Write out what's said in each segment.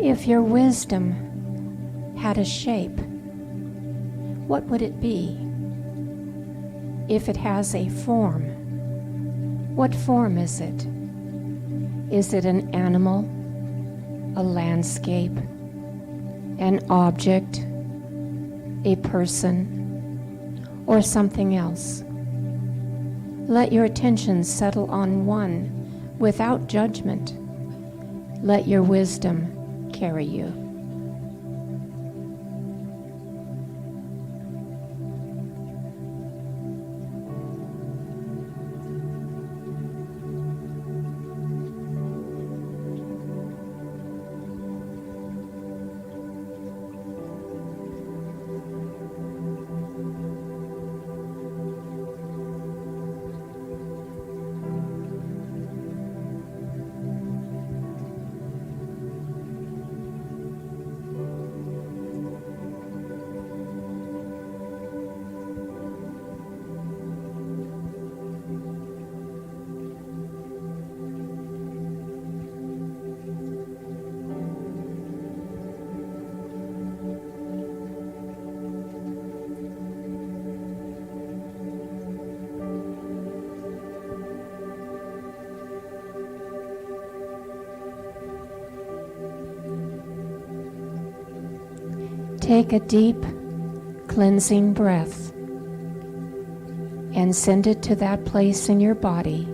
If your wisdom had a shape, what would it be? If it has a form, what form is it? Is it an animal, a landscape, an object, a person, or something else? Let your attention settle on one without judgment. Let your wisdom carry you. Take a deep, cleansing breath and send it to that place in your body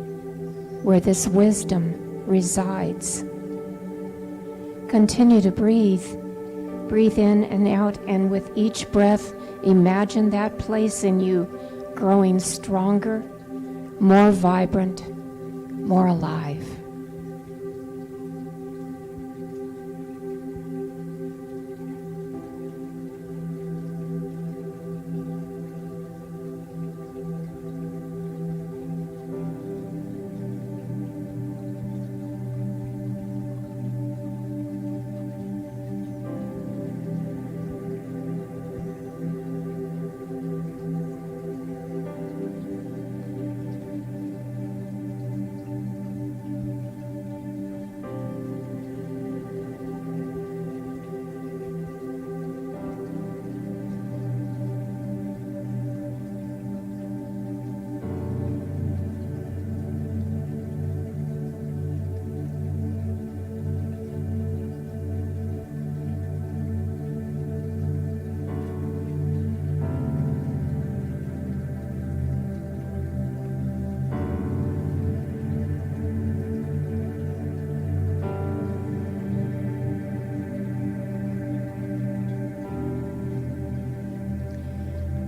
where this wisdom resides. Continue to breathe. Breathe in and out, and with each breath, imagine that place in you growing stronger, more vibrant, more alive.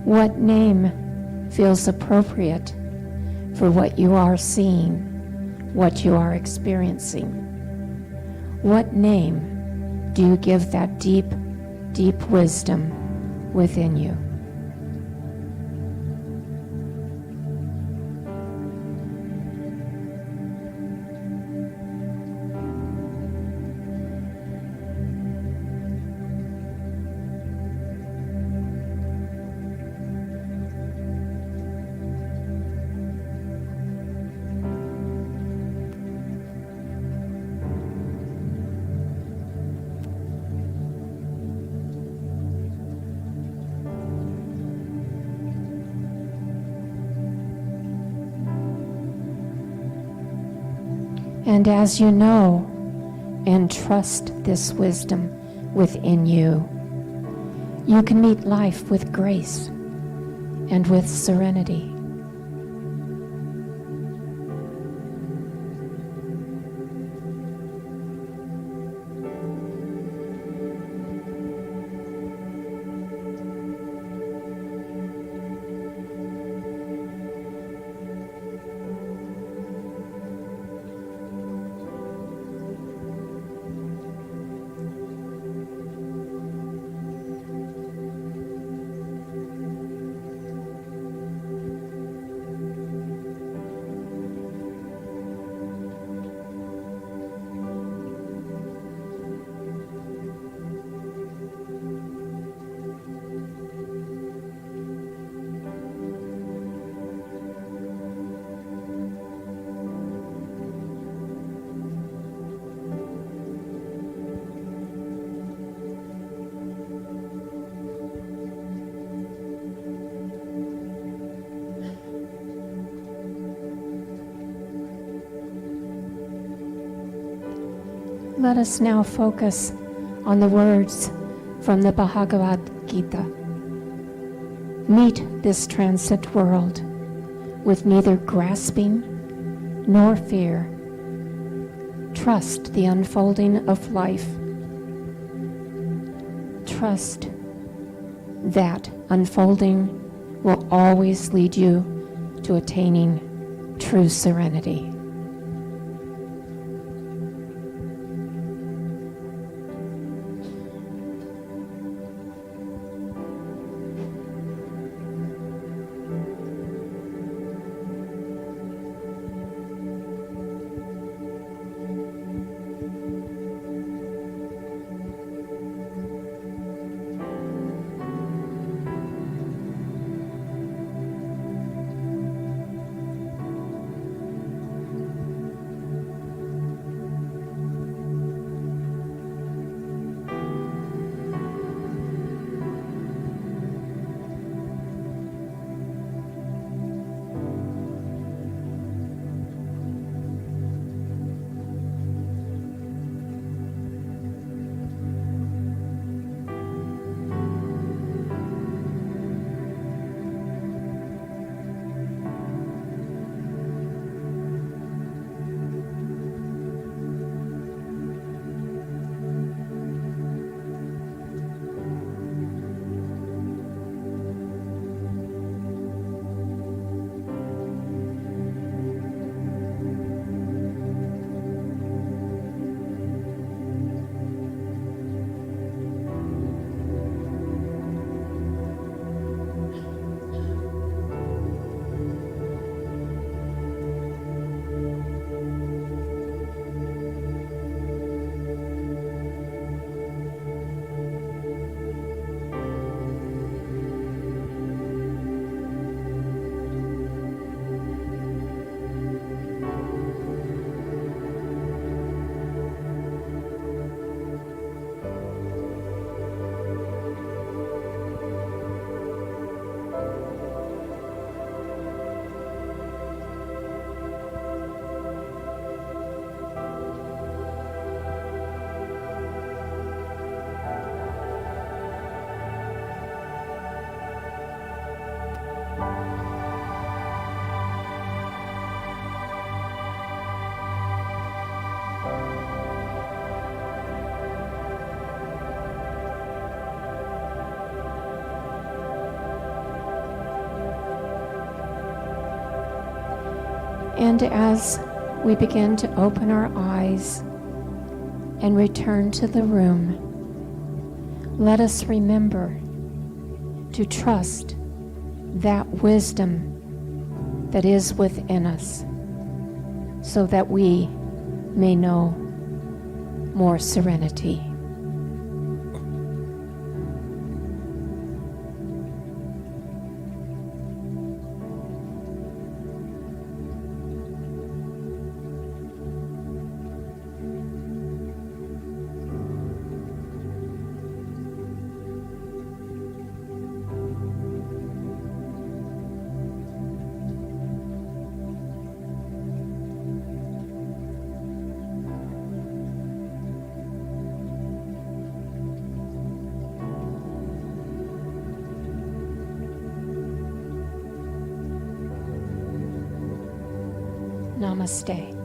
What name feels appropriate for what you are seeing, what you are experiencing? What name do you give that deep, deep wisdom within you? And as you know and trust this wisdom within you, you can meet life with grace and with serenity. Let us now focus on the words from the Bhagavad Gita. Meet this transit world with neither grasping nor fear. Trust the unfolding of life. Trust that unfolding will always lead you to attaining true serenity. And as we begin to open our eyes and return to the room, let us remember to trust that wisdom that is within us so that we may know more serenity. Namaste.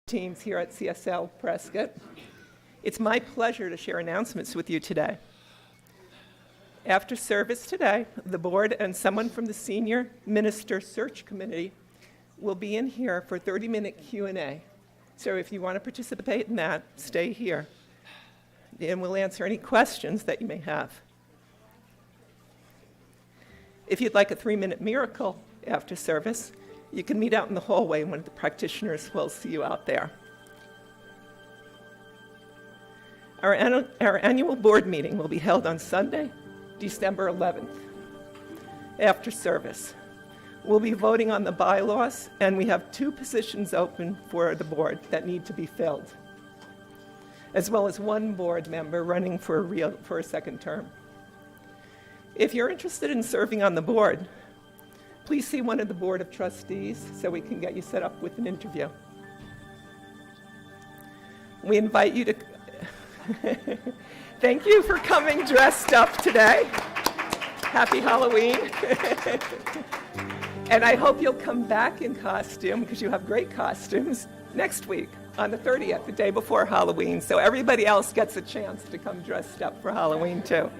Teams here at CSL Prescott. It's my pleasure to share announcements with you today. After service today, the board and someone from the Senior Minister Search Committee will be in here for 30-minute Q&A. So if you want to participate in that, stay here, and we'll answer any questions that you may have. If you'd like a 3-minute miracle after service, you can meet out in the hallway, and one of the practitioners will see you out there. Our annual board meeting will be held on Sunday, December 11th, after service. We'll be voting on the bylaws, and we have 2 positions open for the board that need to be filled, as well as 1 board member running for a second term. If you're interested in serving on the board, please see one of the Board of Trustees so we can get you set up with an interview. We invite you to... Thank you for coming dressed up today. Happy Halloween. And I hope you'll come back in costume, because you have great costumes, next week on the 30th, the day before Halloween, so everybody else gets a chance to come dressed up for Halloween too.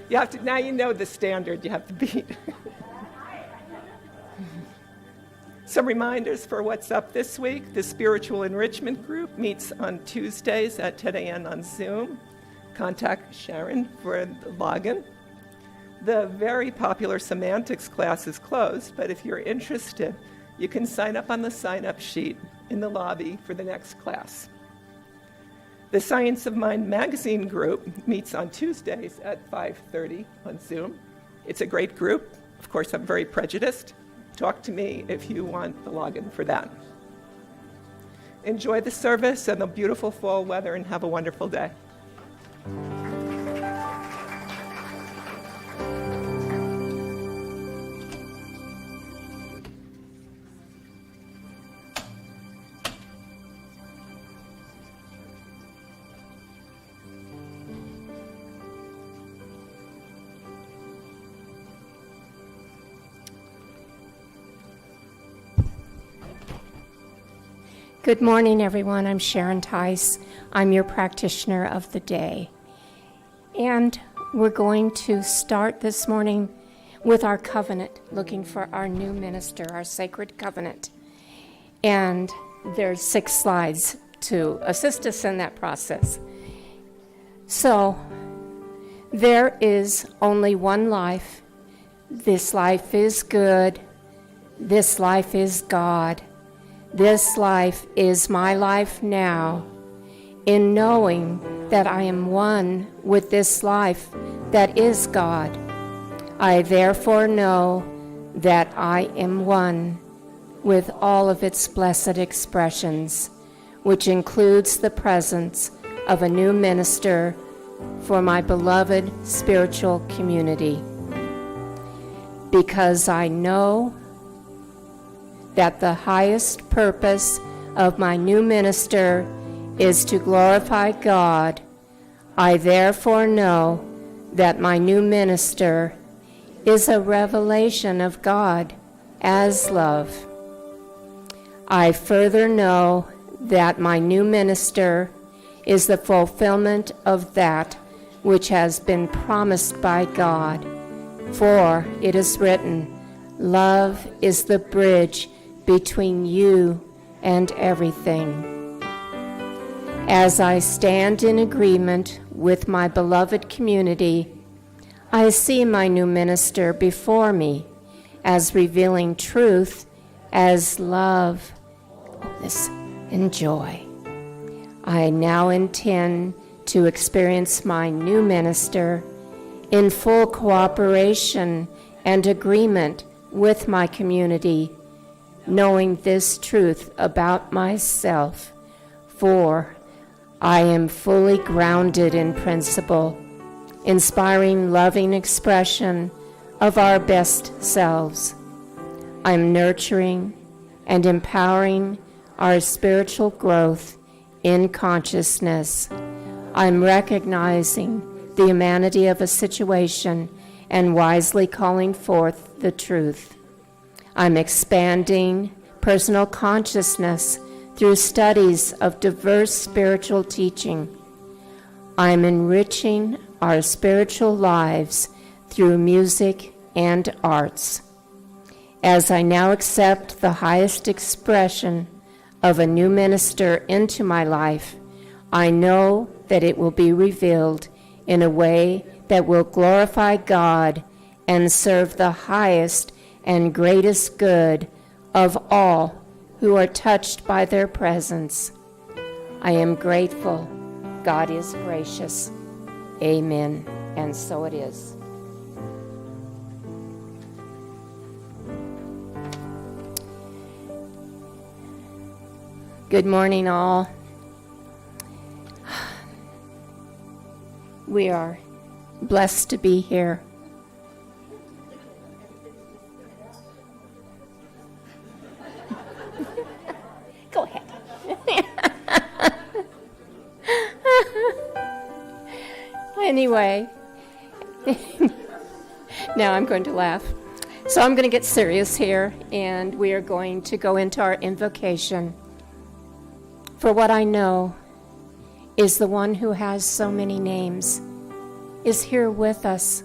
You have to, now you know the standard you have to beat. Some reminders for what's up this week. The Spiritual Enrichment Group meets on Tuesdays at 10 a.m. on Zoom. Contact Sharon for the login. The very popular semantics class is closed, but if you're interested, you can sign up on the sign-up sheet in the lobby for the next class. The Science of Mind magazine group meets on Tuesdays at 5:30 on Zoom. It's a great group. Of course, I'm very prejudiced. Talk to me if you want the login for that. Enjoy the service and the beautiful fall weather, and have a wonderful day. Good morning, everyone. I'm Sharon Tice. I'm your practitioner of the day. And we're going to start this morning with our covenant, looking for our new minister, our sacred covenant. And there's 6 slides to assist us in that process. So, there is only one life. This life is good. This life is God. This life is my life now, in knowing that I am one with this life that is God. I therefore know that I am one with all of its blessed expressions, which includes the presence of a new minister for my beloved spiritual community. Because I know that the highest purpose of my new minister is to glorify God, I therefore know that my new minister is a revelation of God as love. I further know that my new minister is the fulfillment of that which has been promised by God. For it is written, "Love is the bridge between you and everything." As I stand in agreement with my beloved community, I see my new minister before me as revealing truth, as love, and joy. I now intend to experience my new minister in full cooperation and agreement with my community, knowing this truth about myself, for I am fully grounded in principle, inspiring loving expression of our best selves. I'm nurturing and empowering our spiritual growth in consciousness. I'm recognizing the humanity of a situation and wisely calling forth the truth. I'm expanding personal consciousness through studies of diverse spiritual teaching. I'm enriching our spiritual lives through music and arts. As I now accept the highest expression of a new minister into my life, I know that it will be revealed in a way that will glorify God and serve the highest and greatest good of all who are touched by their presence. I am grateful. God is gracious. Amen. And so it is. Good morning, all. We are blessed to be here. Go ahead. Anyway, now I'm going to laugh. So I'm going to get serious here, and we are going to go into our invocation. For what I know is the one who has so many names is here with us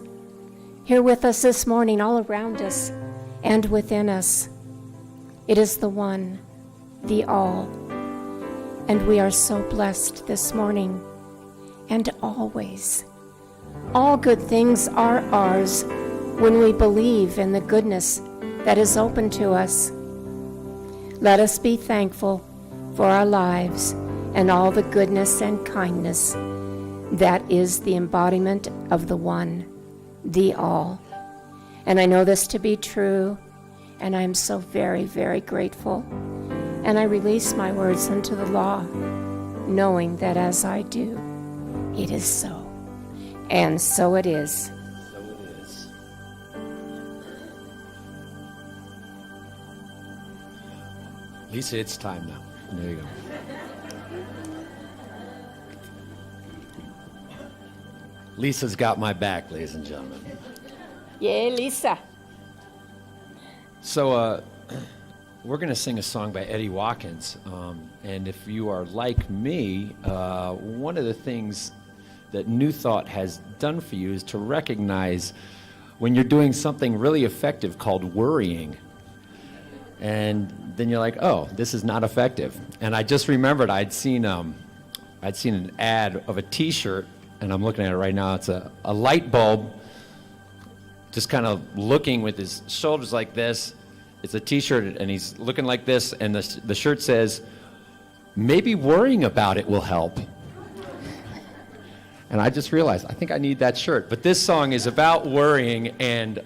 this morning, all around us and within us. It is the one, the all. And we are so blessed this morning and always. All good things are ours when we believe in the goodness that is open to us. Let us be thankful for our lives and all the goodness and kindness that is the embodiment of the one, the all. And I know this to be true, and I am so very, very grateful. And I release my words unto the law, knowing that as I do, it is so. And so it is. So it is. Lisa, it's time now. There you go. Lisa's got my back, ladies and gentlemen. Yeah, Lisa. So, we're going to sing a song by Eddie Watkins. And if you are like me, one of the things that New Thought has done for you is to recognize when you're doing something really effective called worrying. And then you're like, oh, this is not effective. And I just remembered I'd seen an ad of a T-shirt, and I'm looking at it right now. It's a light bulb, just kind of looking with his shoulders like this. It's a T-shirt, and he's looking like this, and the shirt says, maybe worrying about it will help. And I just realized, I think I need that shirt. But this song is about worrying, and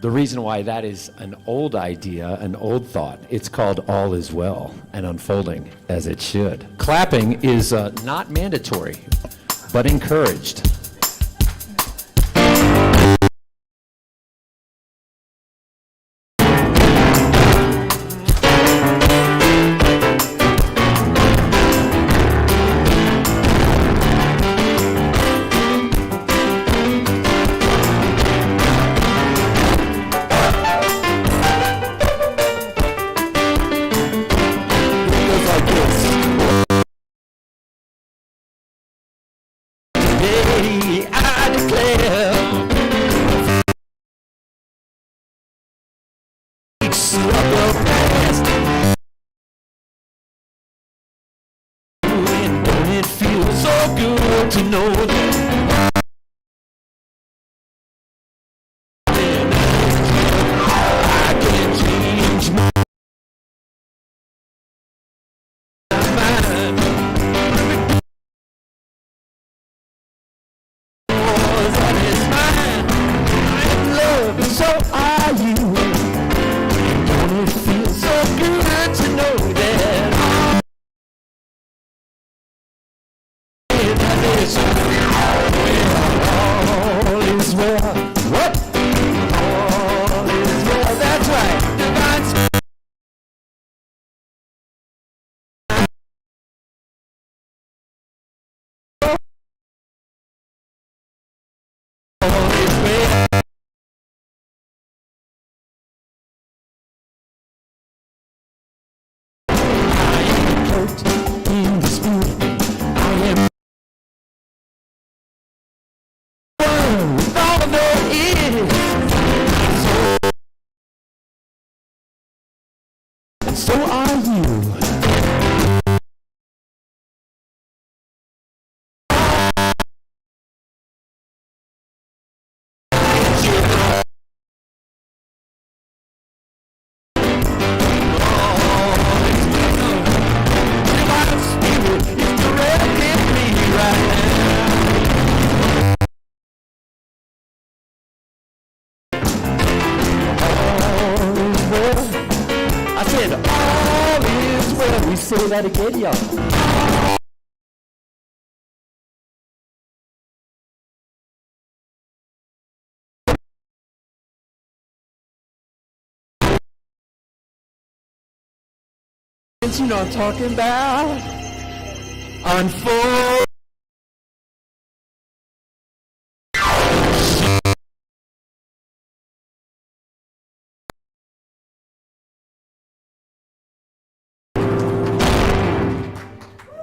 the reason why that is an old idea, an old thought, it's called All Is Well and unfolding as it should. Clapping is not mandatory, but encouraged. To know that I can change my mind. That is mine. I'm love, and so are you. Don't it feel so good to know that all is well. What? All is well. That's right. Divine. All is well. So are you. I said, all is well. We say that again, y'all. You know what I'm talking about? Unfold.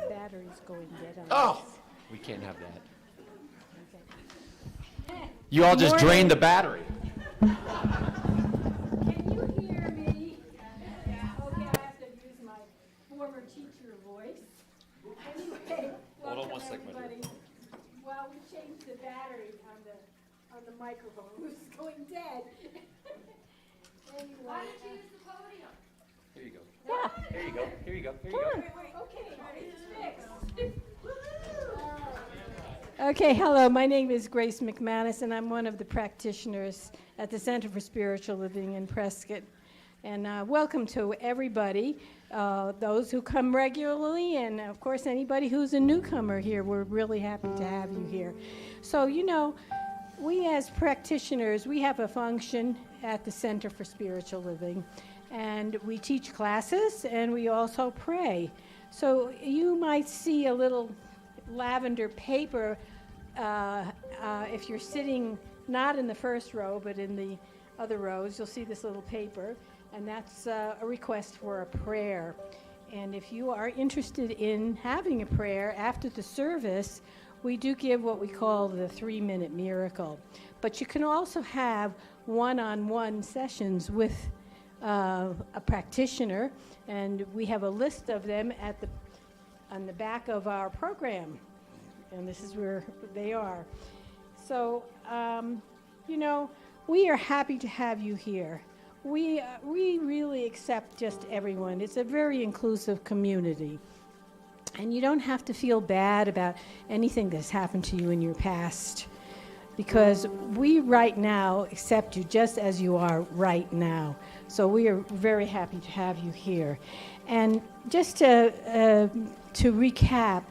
Battery's going dead on Oh, we can't have that. You all just drained the battery. Can you hear me? Okay, I have to use my former teacher voice. Anyway, welcome everybody. Well, we changed the battery on the microphone. It was going dead. Anyway. Why did you use the podium? Here you go. Yeah. Here you go. Here you go. Here you go. Wait, okay, it's fixed. Okay, hello, my name is Grace McManus, and I'm one of the practitioners at the Center for Spiritual Living in Prescott. And welcome to everybody, those who come regularly, and of course anybody who's a newcomer here. We're really happy to have you here. So, you know, we as practitioners, we have a function at the Center for Spiritual Living, and we teach classes, and we also pray. So you might see a little lavender paper if you're sitting not in the first row, but in the other rows. You'll see this little paper, and that's a request for a prayer. And if you are interested in having a prayer after the service, we do give what we call the 3-minute miracle. But you can also have one-on-one sessions with a practitioner, and we have a list of them on the back of our program, and this is where they are. So, you know, we are happy to have you here. We really accept just everyone. It's a very inclusive community. And you don't have to feel bad about anything that's happened to you in your past, because we right now accept you just as you are right now. So we are very happy to have you here. And just to recap,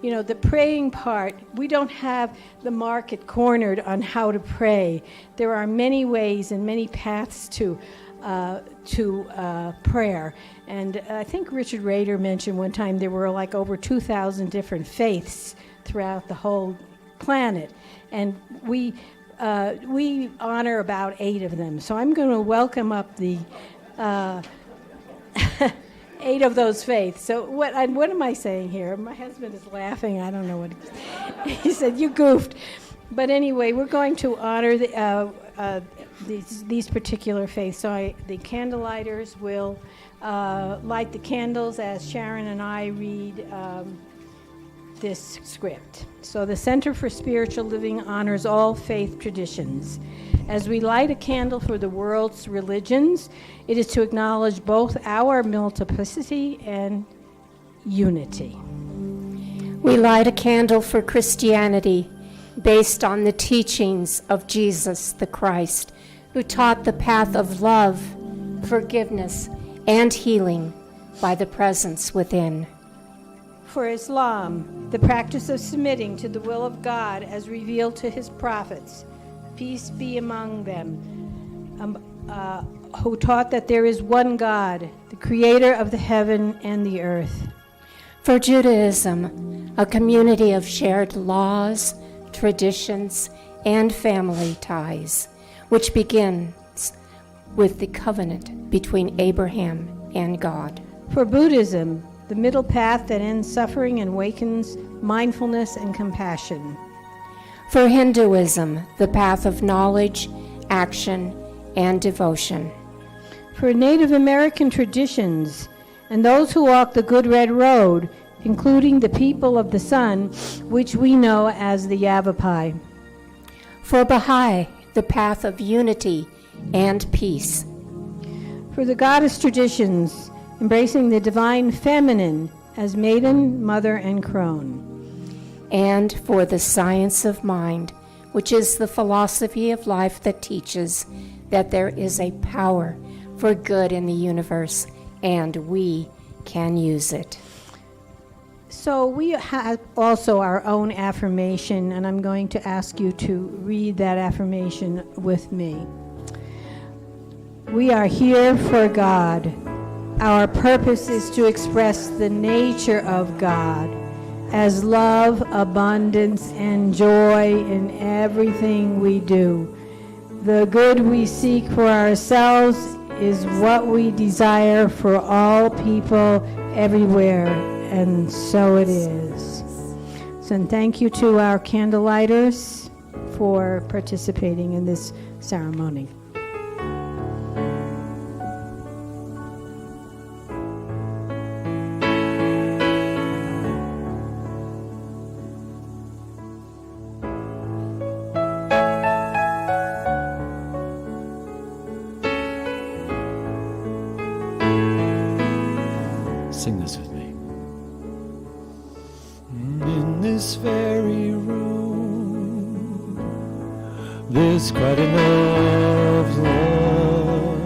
you know, the praying part, we don't have the market cornered on how to pray. There are many ways and many paths to prayer. And I think Richard Rader mentioned one time there were like over 2,000 different faiths throughout the whole planet. And we honor about 8 of them. So I'm going to welcome up the 8 of those faiths. So what am I saying here? My husband is laughing. I don't know what he said. You goofed. But anyway, we're going to honor these particular faiths. So the candlelighters will light the candles as Sharon and I read this script. So the Center for Spiritual Living honors all faith traditions. As we light a candle for the world's religions, it is to acknowledge both our multiplicity and unity. We light a candle for Christianity based on the teachings of Jesus the Christ, who taught the path of love, forgiveness, and healing by the presence within. For Islam, the practice of submitting to the will of God as revealed to his prophets, peace be among them, who taught that there is one God, the creator of the heaven and the earth. For Judaism, a community of shared laws, traditions, and family ties, which begins with the covenant between Abraham and God. For Buddhism, the middle path that ends suffering and awakens mindfulness and compassion. For Hinduism, the path of knowledge, action, and devotion. for Native American traditions and those who walk the Good Red Road, including the people of the sun, which we know as the Yavapai. For Baha'i, the path of unity and peace. For the goddess traditions, embracing the divine feminine as maiden, mother, and crone. And for the science of mind, which is the philosophy of life that teaches that there is a power for good in the universe, and we can use it. So we have also our own affirmation, and I'm going to ask you to read that affirmation with me. We are here for God. Our purpose is to express the nature of God as love, abundance, and joy in everything we do. The good we seek for ourselves is what we desire for all people everywhere, and so it is. So and thank you to our candlelighters for participating in this ceremony. Sing this with me. In this very room, there's quite enough love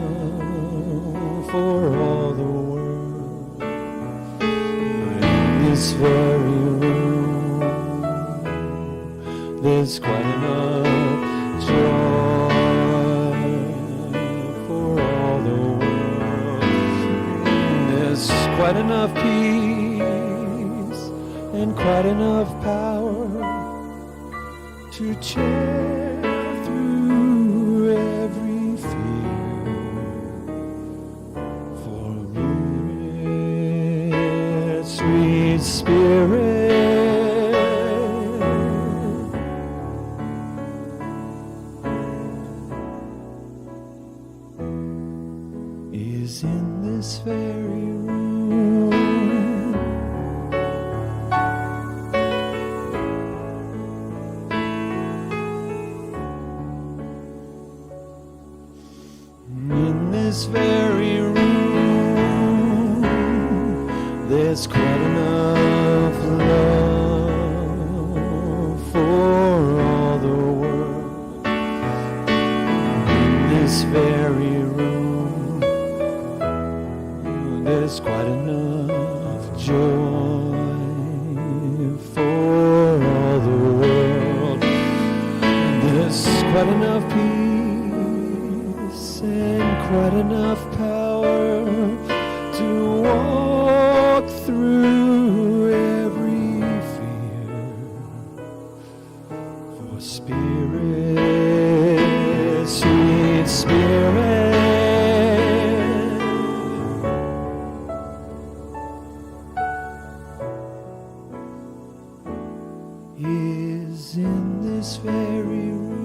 for all the world. In this very room, there's quite enough joy for all the world. There's quite enough peace and quite enough power to cheer through every fear. For me, sweet Spirit, is in this very room. In this very room, there's quite enough love for all the world. In this very room, there's quite enough joy for all the world. There's quite enough peace and quite enough power to walk through every fear. For Spirit, sweet Spirit, is in this very room.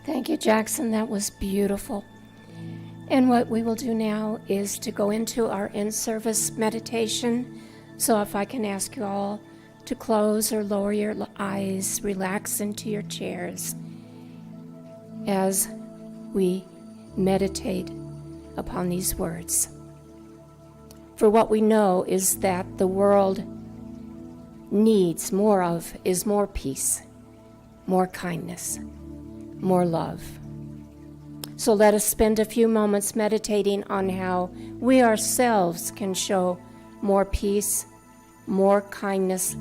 Thank you, Jackson. That was beautiful. And what we will do now is to go into our in-service meditation. So if I can ask you all to close or lower your eyes, relax into your chairs as we meditate upon these words. For what we know is that the world needs more of is more peace, more kindness, more love. So let us spend a few moments meditating on how we ourselves can show more peace, more kindness,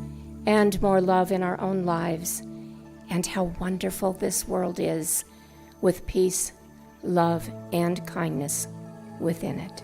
and more love in our own lives, and how wonderful this world is with peace, love, and kindness within it.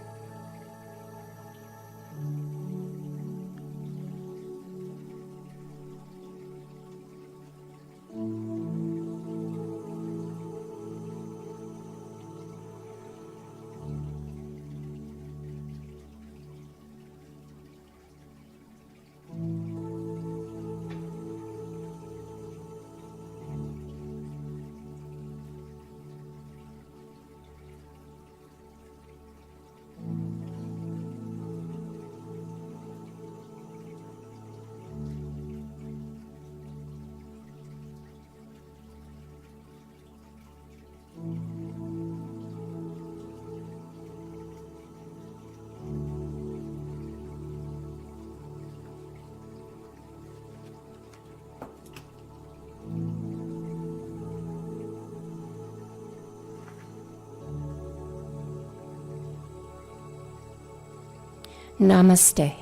Namaste.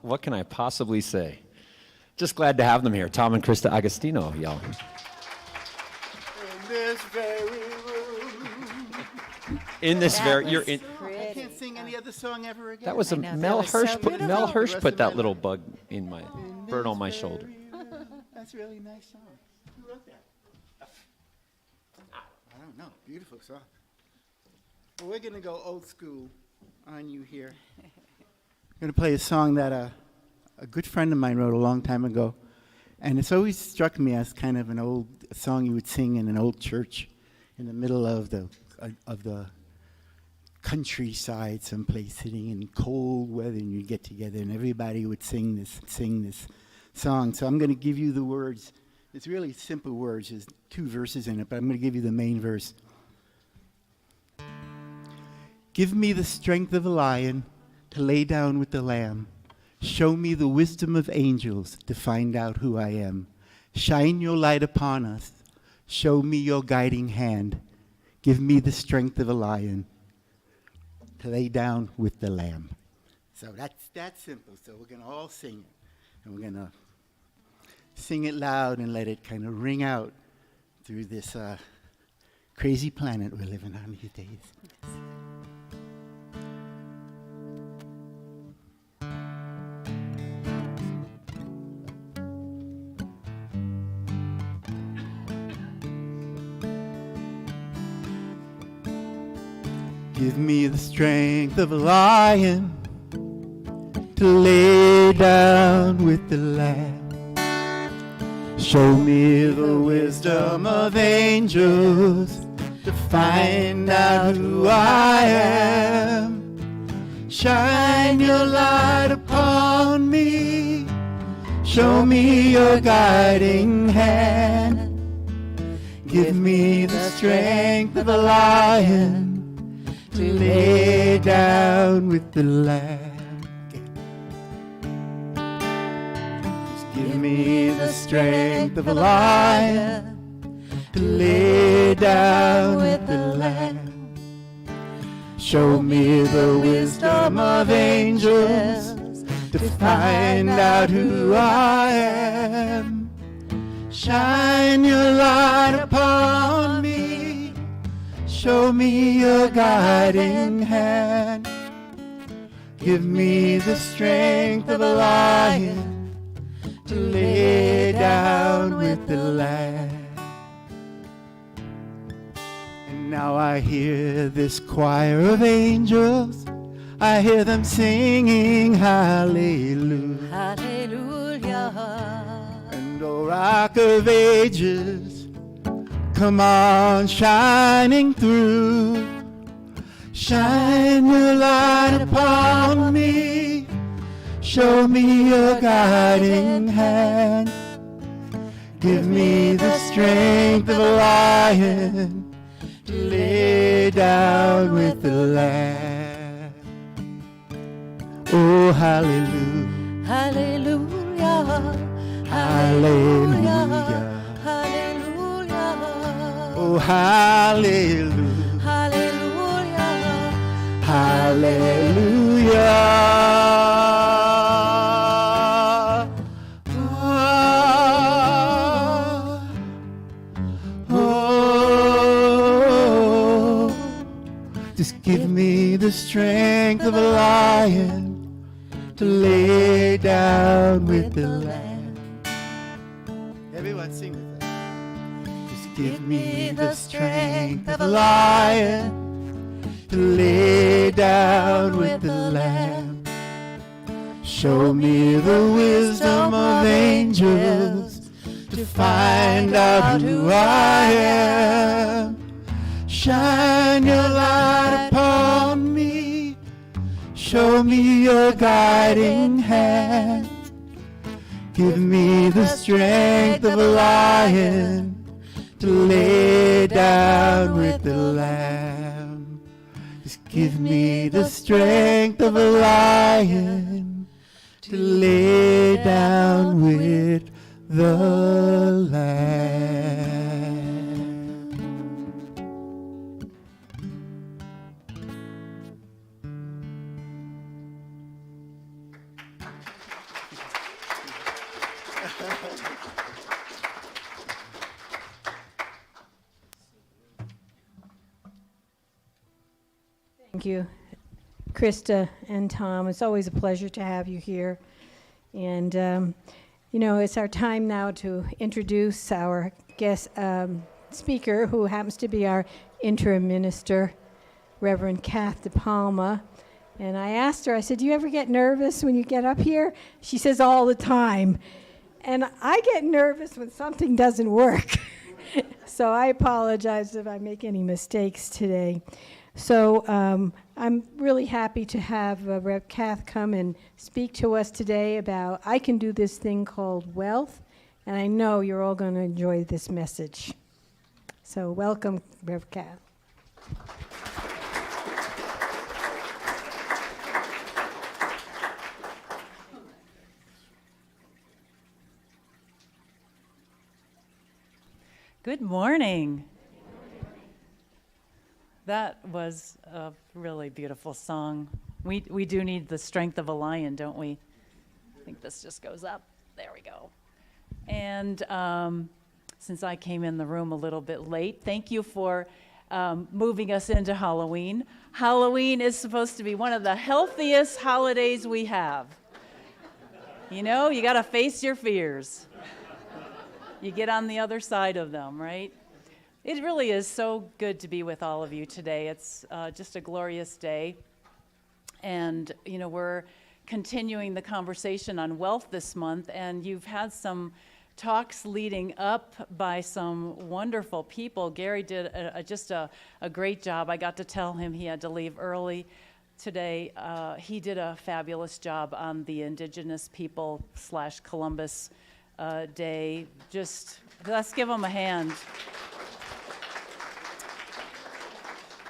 What can I possibly say? Just glad to have them here, Tom and Krista Agostino, y'all. In this very room. In this very, you're in. I can't sing any other song ever again. That was a Mel Hirsch. Mel Hirsch put that little bug in my bird on my shoulder. That's a really nice song. Who wrote that? I don't know. Beautiful song. Well, we're going to go old school on you here. I'm going to play a song that a good friend of mine wrote a long time ago. And it's always struck me as kind of an old song you would sing in an old church in the middle of the countryside someplace, sitting in cold weather, and you'd get together and everybody would sing this song. So I'm going to give you the words. It's really simple words. There's 2 verses in it, but I'm going to give you the main verse. Give me the strength of a lion to lay down with the lamb. Show me the wisdom of angels to find out who I am. Shine your light upon us. Show me your guiding hand. Give me the strength of a lion to lay down with the lamb. So that's that simple. So we're going to all sing it. And we're going to sing it loud and let it kind of ring out through this crazy planet we're living on these days. Give me the strength of a lion to lay down with the lamb. Show me the wisdom of angels to find out who I am. Shine your light upon me. Show me your guiding hand. Give me the strength of a lion to lay down with the lamb. Just give me the strength of a lion to lay down with the lamb. Show me the wisdom of angels to find out who I am. Shine your light upon me. Show me your guiding hand. Give me the strength of a lion to lay down with the lamb. And now I hear this choir of angels. I hear them singing hallelujah. Hallelujah. And O Rock of Ages, come on, shining through. Shine your light upon me. Show me your guiding hand. Give me the strength of a lion to lay down with the lamb. Oh, hallelujah. Hallelujah. Hallelujah. Hallelujah. Oh, hallelujah. Hallelujah. Hallelujah. Oh, just give me the strength of a lion to lay down with the lamb. Everyone sing with us. Just give me the strength of a lion to lay down with the lamb. Show me the wisdom of angels to find out who I am. Shine your light upon me. Show me your guiding hand. Give me the strength of a lion to lay down with the lamb. Just give me the strength of a lion to lay down with the lamb. Thank you, Krista and Tom. It's always a pleasure to have you here. And, it's our time now to introduce our guest speaker, who happens to be our interim minister, Reverend Kath DePalma. And I asked her, I said, do you ever get nervous when you get up here? She says, all the time. And I get nervous when something doesn't work. So I apologize if I make any mistakes today. So I'm really happy to have Rev Kath come and speak to us today about I can do this thing called wealth, and I know you're all going to enjoy this message. So welcome, Rev Kath. Good morning. That was a really beautiful song. We do need the strength of a lion, don't we? I think this just goes up. There we go. And since I came in the room a little bit late, thank you for moving us into Halloween. Halloween is supposed to be one of the healthiest holidays we have. You know, you got to face your fears. You get on the other side of them, right? It really is so good to be with all of you today. It's just a glorious day. And, we're continuing the conversation on wealth this month, and you've had some talks leading up by some wonderful people. Gary did just a great job. I got to tell him he had to leave early today. He did a fabulous job on the Indigenous People / Columbus Day. Just let's give him a hand.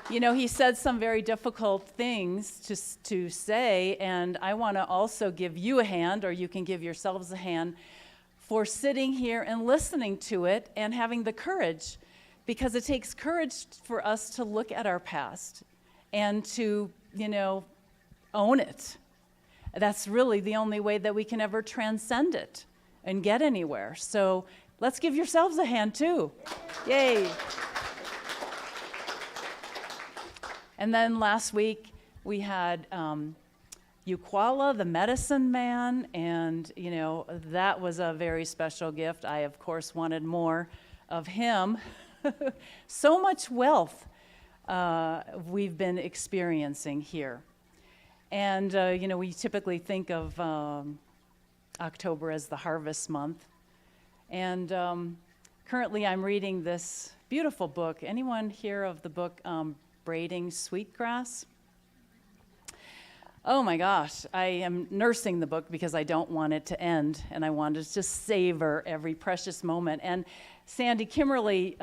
He said some very difficult things to say, and I want to also give you a hand, or you can give yourselves a hand, for sitting here and listening to it and having the courage, because it takes courage for us to look at our past and to, own it. That's really the only way that we can ever transcend it and get anywhere. So let's give yourselves a hand, too. Yay. And then last week, we had Ukwala, the medicine man, and, that was a very special gift. I, of course, wanted more of him. So much wealth we've been experiencing here. And, we typically think of October as the harvest month. And currently, I'm reading this beautiful book. Anyone hear of the book Braiding Sweetgrass? Oh my gosh, I am nursing the book because I don't want it to end, and I want to just savor every precious moment. And Sandy Kimmerly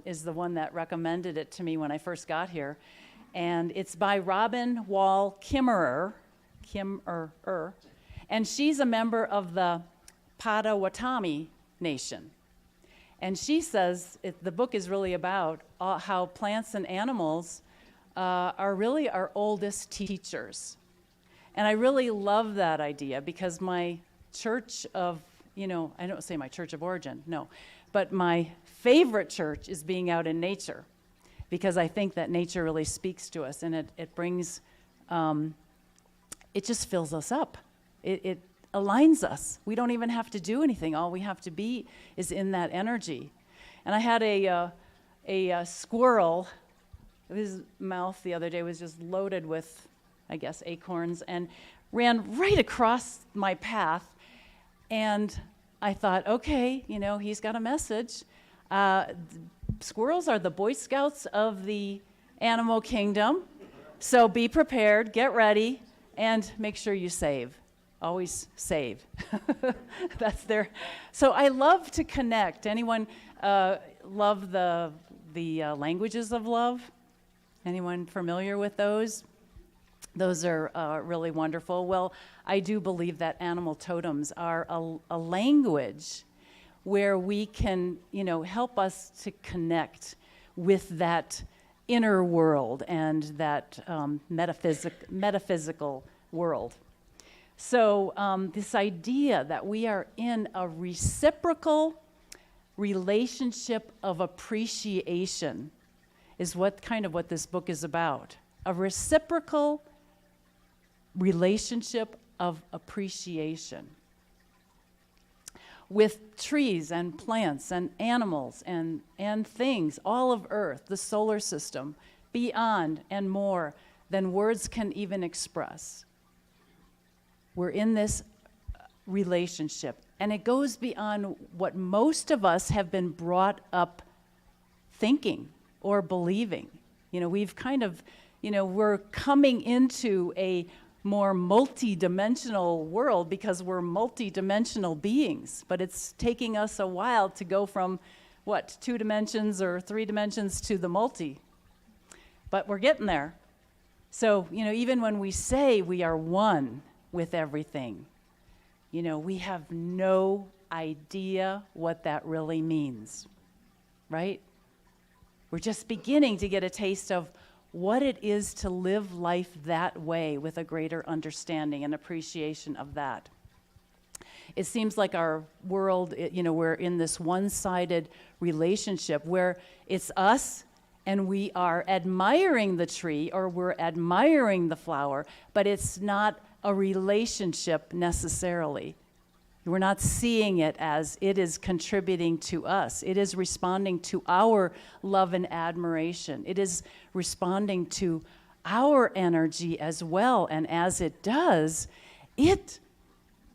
is the one that recommended it to me when I first got here. And it's by Robin Wall Kimmerer, and she's a member of the Potawatomi Nation. And she says the book is really about how plants and animals are really our oldest teachers. And I really love that idea because my church of, I don't say my church of origin, no, but my favorite church is being out in nature, because I think that nature really speaks to us, and it brings, it just fills us up. It aligns us. We don't even have to do anything. All we have to be is in that energy. And I had a squirrel. His mouth the other day was just loaded with, I guess, acorns, and ran right across my path. And I thought, okay, he's got a message. Squirrels are the Boy Scouts of the animal kingdom. So be prepared, get ready, and make sure you save. Always save. That's their. So I love to connect. Anyone love the languages of love? Anyone familiar with those? Those are really wonderful. Well, I do believe that animal totems are a language where we can, help us to connect with that inner world and that metaphysical world. So this idea that we are in a reciprocal relationship of appreciation is what this book is about. A reciprocal relationship of appreciation with trees and plants and animals and things, all of Earth, the solar system, beyond and more than words can even express. We're in this relationship, and it goes beyond what most of us have been brought up thinking or believing. We've kind of, we're coming into a more multi-dimensional world because we're multi-dimensional beings, but it's taking us a while to go from 2 dimensions or 3 dimensions to the multi, but we're getting there. So even when we say we are one with everything, we have no idea what that really means, right? We're just beginning to get a taste of what it is to live life that way with a greater understanding and appreciation of that. It seems like our world, we're in this one-sided relationship where it's us and we are admiring the tree or we're admiring the flower, but it's not a relationship necessarily. We're not seeing it as it is contributing to us. It is responding to our love and admiration. It is responding to our energy as well. And as it does, it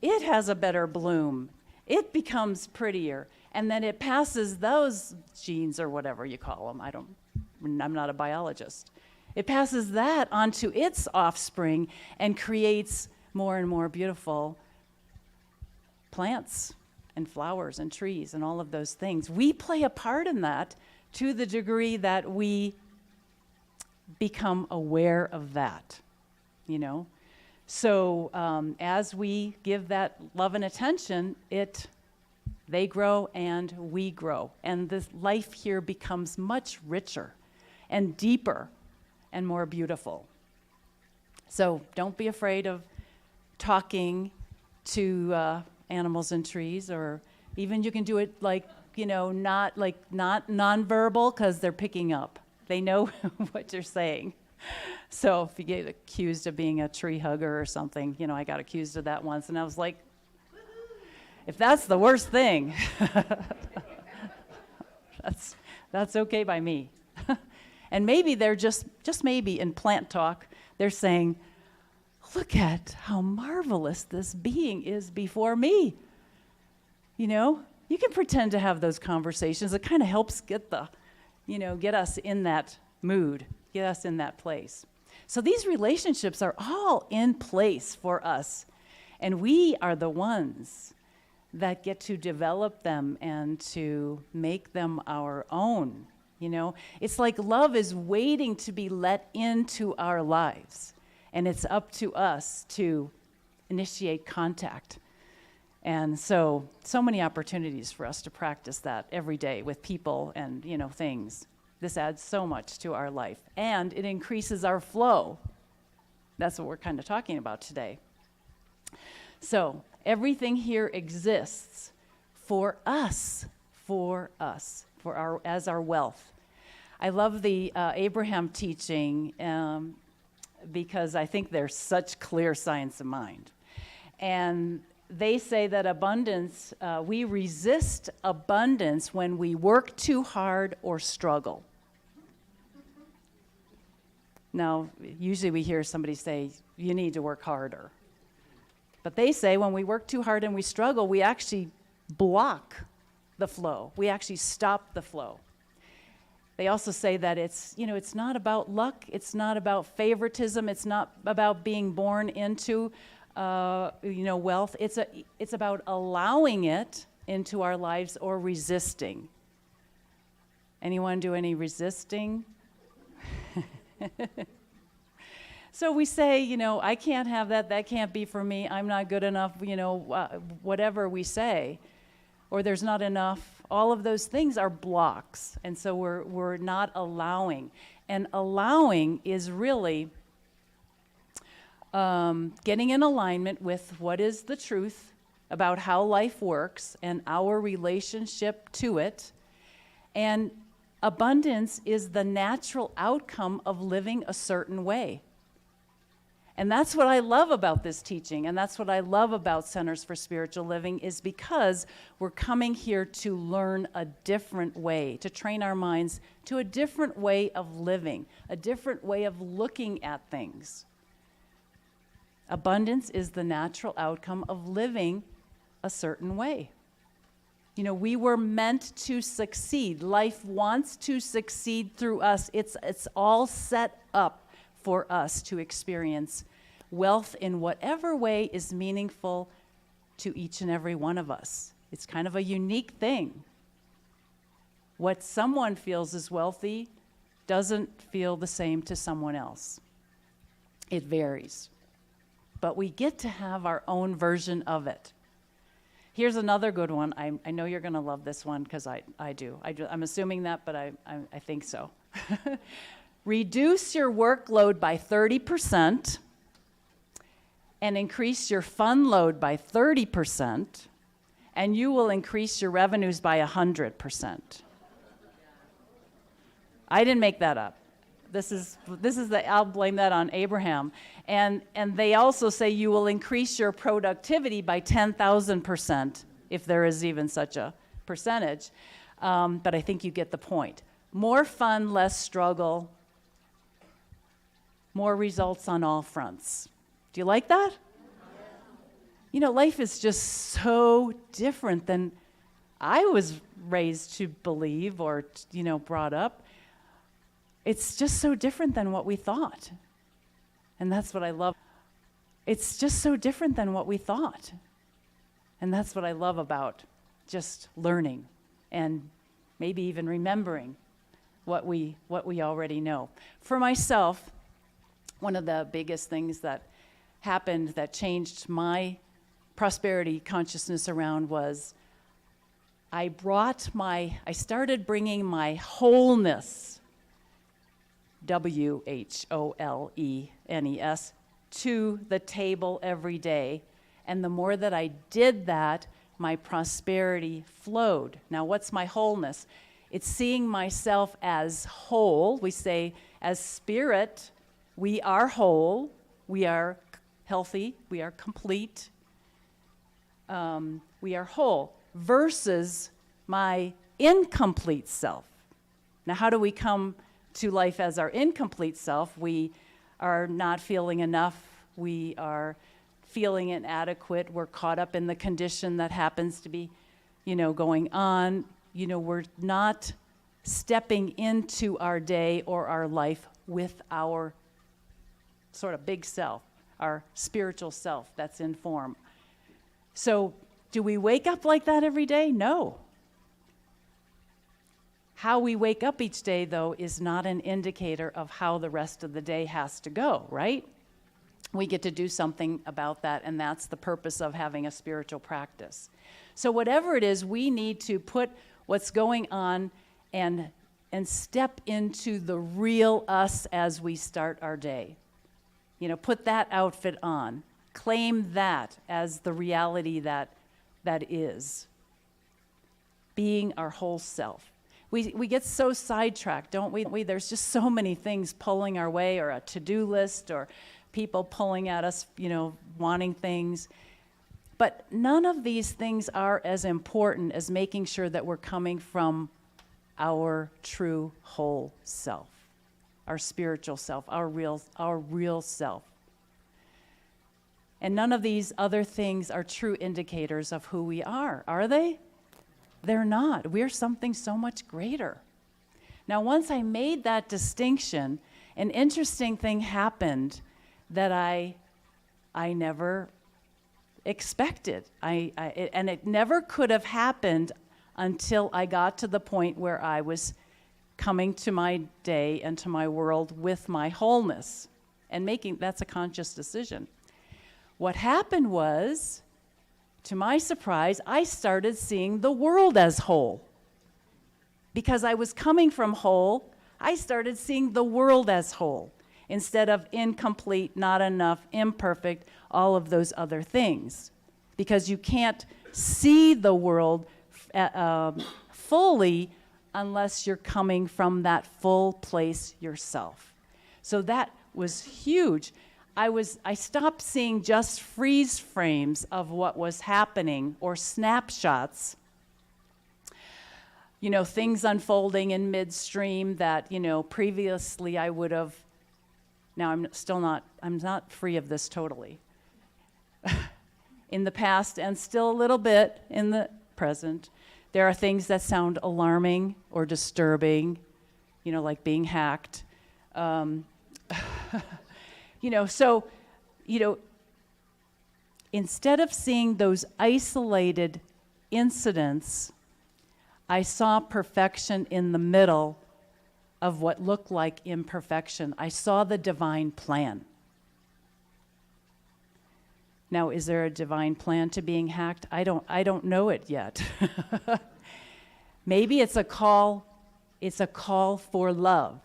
has a better bloom. It becomes prettier. And then it passes those genes or whatever you call them. I'm not a biologist. It passes that onto its offspring and creates more and more beautiful plants and flowers and trees and all of those things. We play a part in that to the degree that we become aware of that, So as we give that love and attention, they grow and we grow. And this life here becomes much richer and deeper and more beautiful. So don't be afraid of talking to animals and trees, or even you can do it not nonverbal, because they're picking up. They know what you're saying. So if you get accused of being a tree hugger or something, I got accused of that once, and I was like, if that's the worst thing, that's okay by me. And maybe they're just maybe in plant talk, they're saying, look at how marvelous this being is before me. You can pretend to have those conversations. It kind of helps get us in that mood, get us in that place. So these relationships are all in place for us, and we are the ones that get to develop them and to make them our own. It's like love is waiting to be let into our lives. And it's up to us to initiate contact. And so many opportunities for us to practice that every day with people and, things. This adds so much to our life, and it increases our flow. That's what we're kind of talking about today. So everything here exists for us, as our wealth. I love the Abraham teaching because I think there's such clear science of mind. And they say that abundance, we resist abundance when we work too hard or struggle. Now, usually we hear somebody say, you need to work harder. But they say when we work too hard and we struggle, we actually block the flow. We actually stop the flow. They also say that it's not about luck. It's not about favoritism. It's not about being born into, wealth. It's about allowing it into our lives or resisting. Anyone do any resisting? So we say, I can't have that. That can't be for me. I'm not good enough, whatever we say. Or there's not enough. All of those things are blocks. And so we're not allowing. And allowing is really getting in alignment with what is the truth about how life works and our relationship to it. And abundance is the natural outcome of living a certain way. And that's what I love about this teaching, and that's what I love about Centers for Spiritual Living, is because we're coming here to learn a different way, to train our minds to a different way of living, a different way of looking at things. Abundance is the natural outcome of living a certain way. We were meant to succeed. Life wants to succeed through us. It's all set up for us to experience wealth in whatever way is meaningful to each and every one of us. It's kind of a unique thing. What someone feels is wealthy doesn't feel the same to someone else. It varies. But we get to have our own version of it. Here's another good one. I know you're going to love this one because I do. I'm assuming that, but I think so. Reduce your workload by 30% and increase your fun load by 30%, and you will increase your revenues by 100%. I didn't make that up. I'll blame that on Abraham. And they also say you will increase your productivity by 10,000%, if there is even such a percentage. But I think you get the point. More fun, less struggle, more results on all fronts. Do you like that? Life is just so different than I was raised to believe or, brought up. It's just so different than what we thought. And that's what I love. It's just so different than what we thought. And that's what I love about just learning and maybe even remembering what we already know. For myself, one of the biggest things that happened that changed my prosperity consciousness around was I started bringing my wholeness, WHOLENES, to the table every day. And the more that I did that, my prosperity flowed. Now, what's my wholeness? It's seeing myself as whole. We say, as spirit, we are whole, we are healthy, we are complete, we are whole, versus my incomplete self. Now, how do we come to life as our incomplete self? We are not feeling enough, we are feeling inadequate, we're caught up in the condition that happens to be, going on. We're not stepping into our day or our life with our sort of big self, our spiritual self that's in form. So do we wake up like that every day? No. How we wake up each day, though, is not an indicator of how the rest of the day has to go, right? We get to do something about that, and that's the purpose of having a spiritual practice. So whatever it is, we need to put what's going on and and step into the real us as we start our day. You know, put that outfit on. Claim that as the reality that is. Being our whole self. We get so sidetracked, don't we? There's just so many things pulling our way, or a to-do list, or people pulling at us, you know, wanting things. But none of these things are as important as making sure that we're coming from our true whole self, our spiritual self, our real self. And none of these other things are true indicators of who we are they? They're not. We're something so much greater. Now, once I made that distinction, an interesting thing happened that I never expected. And it never could have happened until I got to the point where I was coming to my day and to my world with my wholeness and that's a conscious decision. What happened was, to my surprise, I started seeing the world as whole. Because I was coming from whole, I started seeing the world as whole, instead of incomplete, not enough, imperfect, all of those other things. Because you can't see the world fully unless you're coming from that full place yourself. So that was huge. I stopped seeing just freeze frames of what was happening, or snapshots, you know, things unfolding in midstream that, you know, previously I would have. Now I'm not free of this totally. In the past, and still a little bit in the present, there are things that sound alarming or disturbing, you know, like being hacked. You know, so, you know, instead of seeing those isolated incidents, I saw perfection in the middle of what looked like imperfection. I saw the divine plan. Now, is there a divine plan to being hacked? I don't know it yet. Maybe it's a call for love.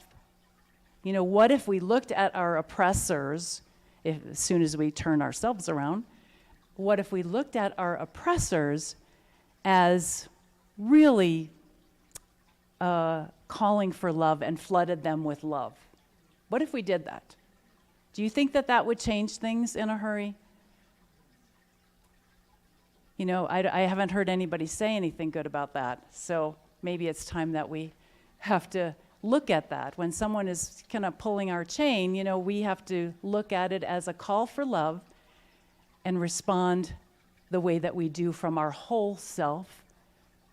You know, what if we looked at our oppressors, as soon as we turn ourselves around, what if we looked at our oppressors as really calling for love and flooded them with love? What if we did that? Do you think that would change things in a hurry? You know, I haven't heard anybody say anything good about that, so maybe it's time that we have to look at that. When someone is kind of pulling our chain, you know, we have to look at it as a call for love and respond the way that we do from our whole self,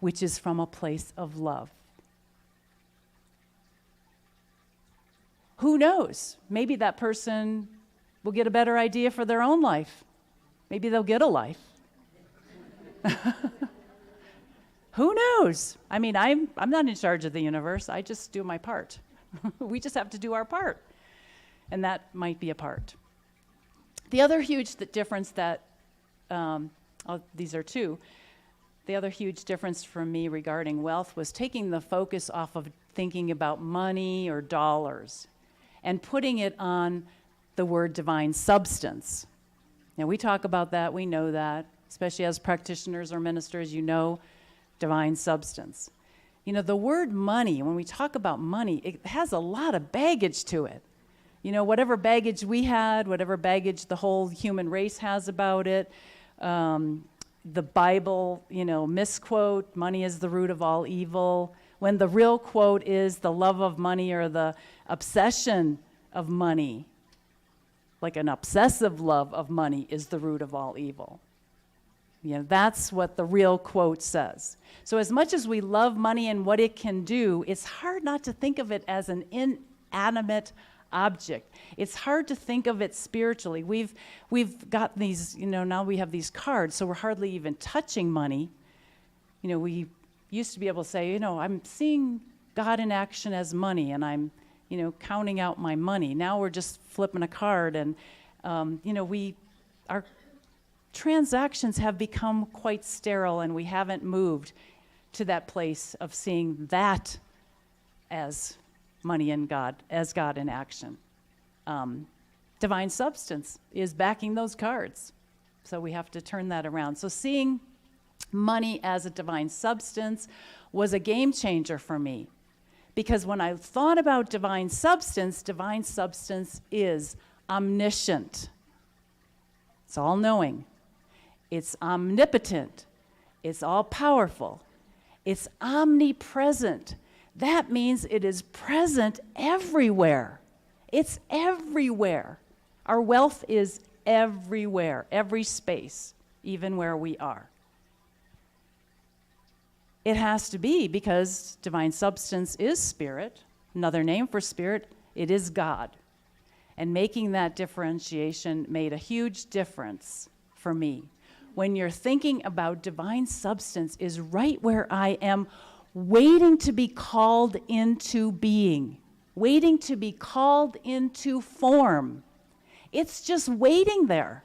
which is from a place of love. Who knows? Maybe that person will get a better idea for their own life. Maybe they'll get a life. Who knows? I mean, I'm not in charge of the universe. I just do my part. We just have to do our part. And that might be a part. The other huge difference that, these are two, the other huge difference for me regarding wealth was taking the focus off of thinking about money or dollars and putting it on the word divine substance. Now, we talk about that, we know that, especially as practitioners or ministers, you know divine substance. You know, the word money, when we talk about money, it has a lot of baggage to it. You know, whatever baggage we had, whatever baggage the whole human race has about it, the Bible, you know, misquote, money is the root of all evil, when the real quote is the love of money or the obsession of money, like an obsessive love of money is the root of all evil. You know, that's what the real quote says. So as much as we love money and what it can do, it's hard not to think of it as an inanimate object. It's hard to think of it spiritually. We've got these, you know, now we have these cards, so we're hardly even touching money. You know, we used to be able to say, you know, I'm seeing God in action as money, and I'm, you know, counting out my money. Now we're just flipping a card, and, you know, our transactions have become quite sterile, and we haven't moved to that place of seeing that as money in God, as God in action. Divine substance is backing those cards. So we have to turn that around. So seeing money as a divine substance was a game changer for me. Because when I thought about divine substance is omniscient. It's all-knowing. It's omnipotent. It's all-powerful. It's omnipresent. That means it is present everywhere. It's everywhere. Our wealth is everywhere, every space, even where we are. It has to be because divine substance is spirit. Another name for spirit, it is God. And making that differentiation made a huge difference for me. When you're thinking about divine substance is right where I am, waiting to be called into being, waiting to be called into form. It's just waiting there.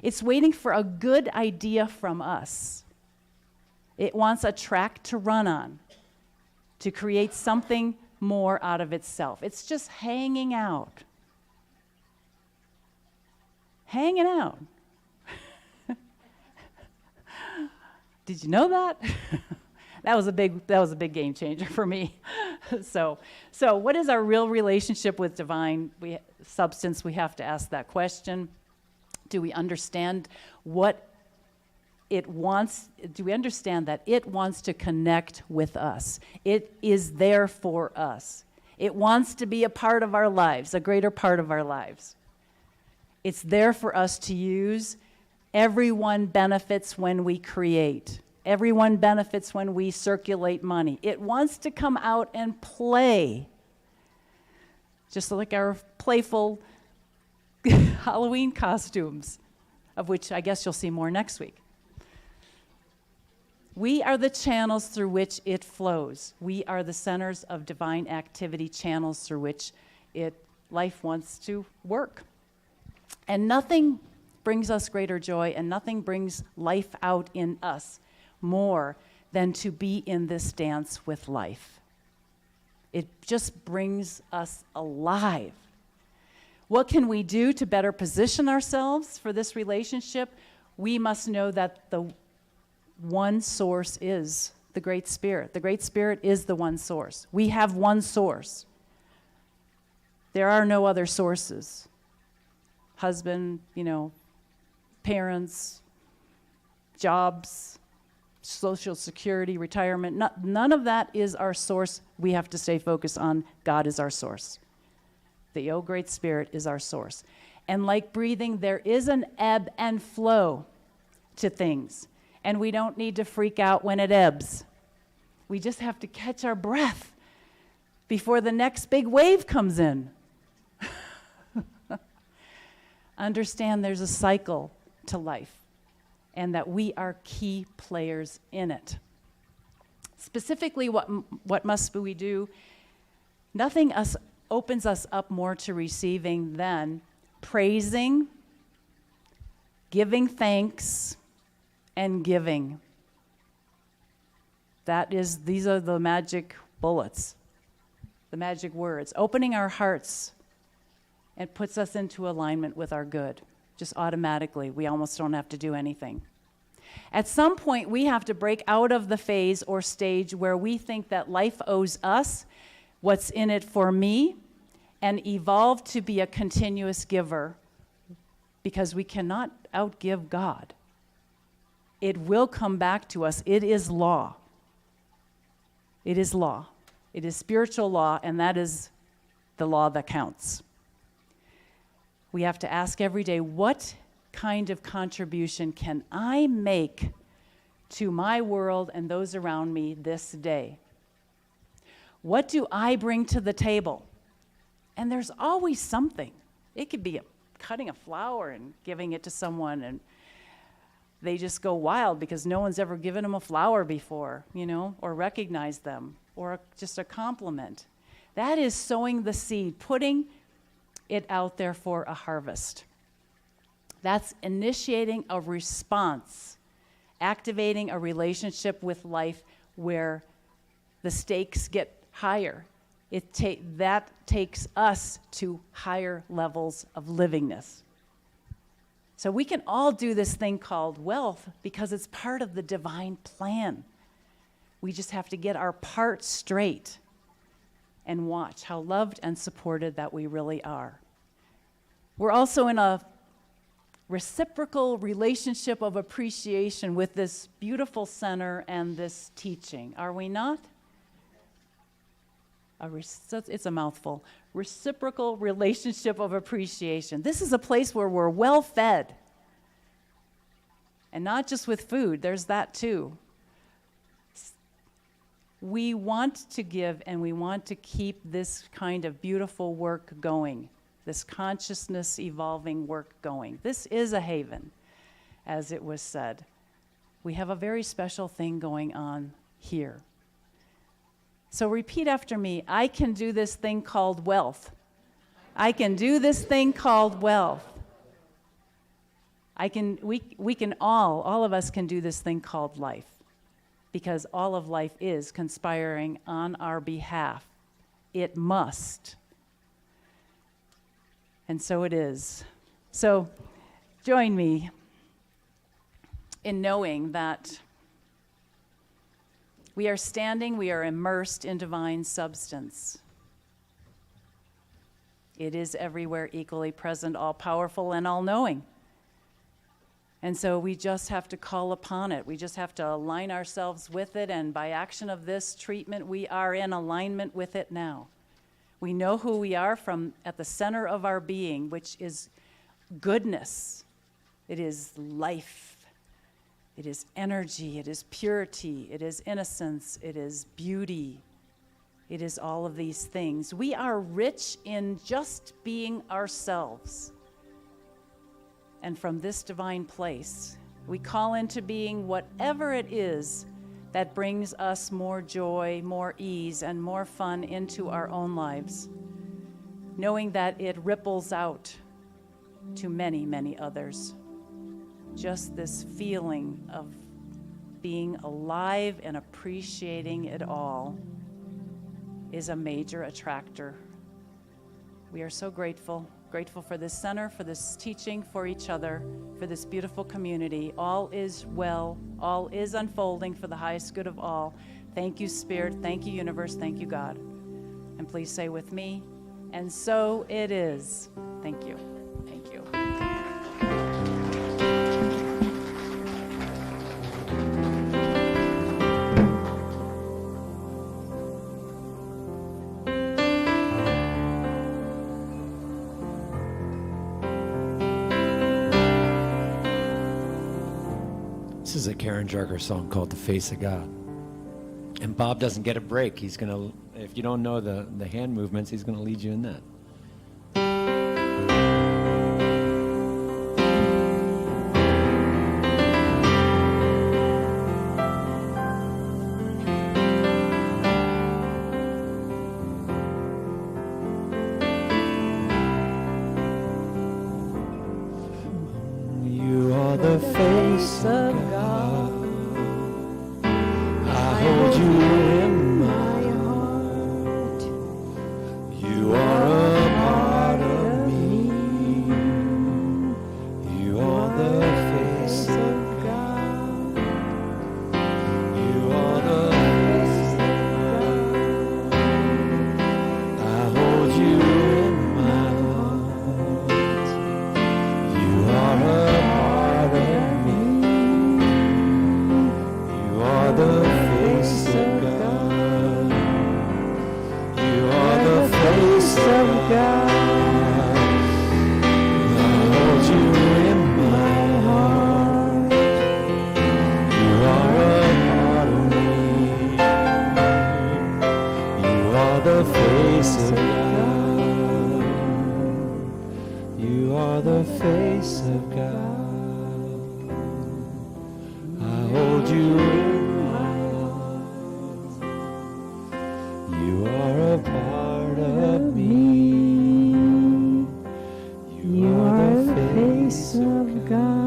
It's waiting for a good idea from us. It wants a track to run on, to create something more out of itself. It's just hanging out. Hanging out. Did you know that? That was a big game changer for me. So what is our real relationship with divine substance? We have to ask that question. Do we understand what it wants? Do we understand that it wants to connect with us? It is there for us. It wants to be a part of our lives, a greater part of our lives. It's there for us to use. Everyone benefits when we create. Everyone benefits when we circulate money. It wants to come out and play. Just like our playful Halloween costumes, of which I guess you'll see more next week. We are the channels through which it flows. We are the centers of divine activity, channels through which life wants to work. And nothing brings us greater joy, and nothing brings life out in us more than to be in this dance with life. It just brings us alive. What can we do to better position ourselves for this relationship? We must know that the one source is the Great Spirit. The Great Spirit is the one source. We have one source. There are no other sources. Husband, parents, jobs, Social Security, retirement, none of that is our source. We have to stay focused on God is our source. The Great Spirit is our source. And like breathing, there is an ebb and flow to things. And we don't need to freak out when it ebbs. We just have to catch our breath before the next big wave comes in. Understand there's a cycle to life, and that we are key players in it. Specifically, what must we do? Nothing opens us up more to receiving than praising, giving thanks, and giving. These are the magic bullets, the magic words. Opening our hearts, it puts us into alignment with our good. Just automatically. We almost don't have to do anything. At some point, we have to break out of the phase or stage where we think that life owes us what's in it for me, and evolve to be a continuous giver, because we cannot outgive God. It will come back to us. It is law. It is law. It is spiritual law, and that is the law that counts. We have to ask every day, what kind of contribution can I make to my world and those around me this day? What do I bring to the table? And there's always something. It could be cutting a flower and giving it to someone, and they just go wild because no one's ever given them a flower before, or recognized them, or just a compliment. That is sowing the seed, putting it out there for a harvest. That's initiating a response, activating a relationship with life where the stakes get higher that takes us to higher levels of livingness. So we can all do this thing called wealth because it's part of the divine plan. We just have to get our part straight and watch how loved and supported that we really are. We're also in a reciprocal relationship of appreciation with this beautiful center and this teaching, are we not? It's a mouthful. Reciprocal relationship of appreciation. This is a place where we're well fed. And not just with food, there's that too. We want to give and we want to keep this kind of beautiful work going, this consciousness evolving work going. This is a haven, as it was said. We have a very special thing going on here. So repeat after me. I can do this thing called wealth. I can do this thing called wealth. We can all of us can do this thing called life, because all of life is conspiring on our behalf. It must. And so it is. So join me in knowing that we are immersed in divine substance. It is everywhere, equally present, all-powerful, and all-knowing. And so we just have to call upon it. We just have to align ourselves with it, and by action of this treatment, we are in alignment with it now. We know who we are from at the center of our being, which is goodness. It is life. It is energy, it is purity, it is innocence, it is beauty. It is all of these things. We are rich in just being ourselves. And from this divine place, we call into being whatever it is that brings us more joy, more ease, and more fun into our own lives, knowing that it ripples out to many, many others. Just this feeling of being alive and appreciating it all is a major attractor. We are so grateful for this center, for this teaching, for each other, for this beautiful community. All is well, all is unfolding for the highest good of all. Thank you, Spirit. Thank you, Universe. Thank you, God. And please say with me, and so it is. Thank you. Thank you. This is a Karen Jarger song called The Face of God. And Bob doesn't get a break. He's going to, if you don't know the hand movements, he's going to lead you in that. You are the face of God. I hold you in my heart. You are a part of me. You are the face of God. You are the face of God. I hold you in my heart. You are a part of me. You are the face of God. You are the face of God. I hold you in my heart. You are a part of me. You are the face of God. You are the face of God. I hold you in my arms. You are a part of me. You are the face of God.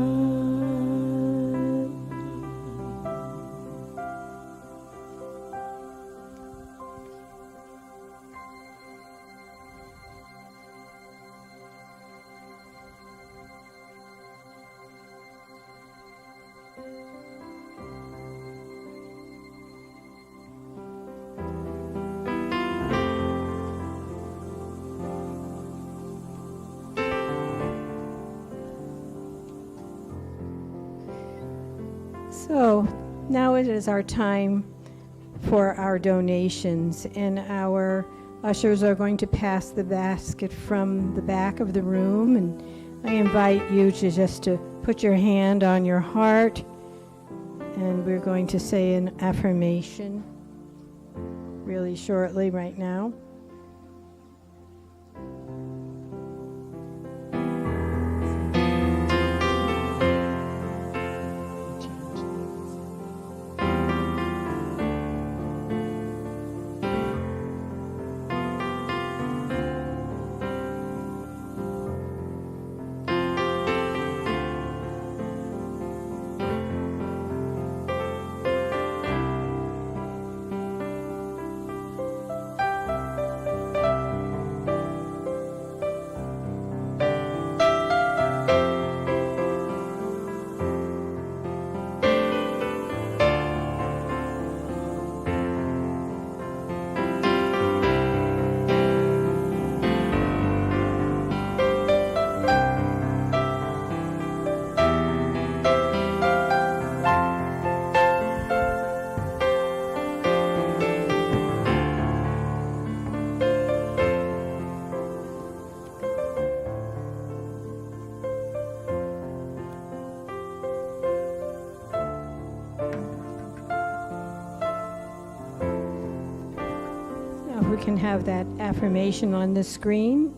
So now it is our time for our donations, and our ushers are going to pass the basket from the back of the room, and I invite you to put your hand on your heart, and we're going to say an affirmation really shortly right now. We can have that affirmation on the screen.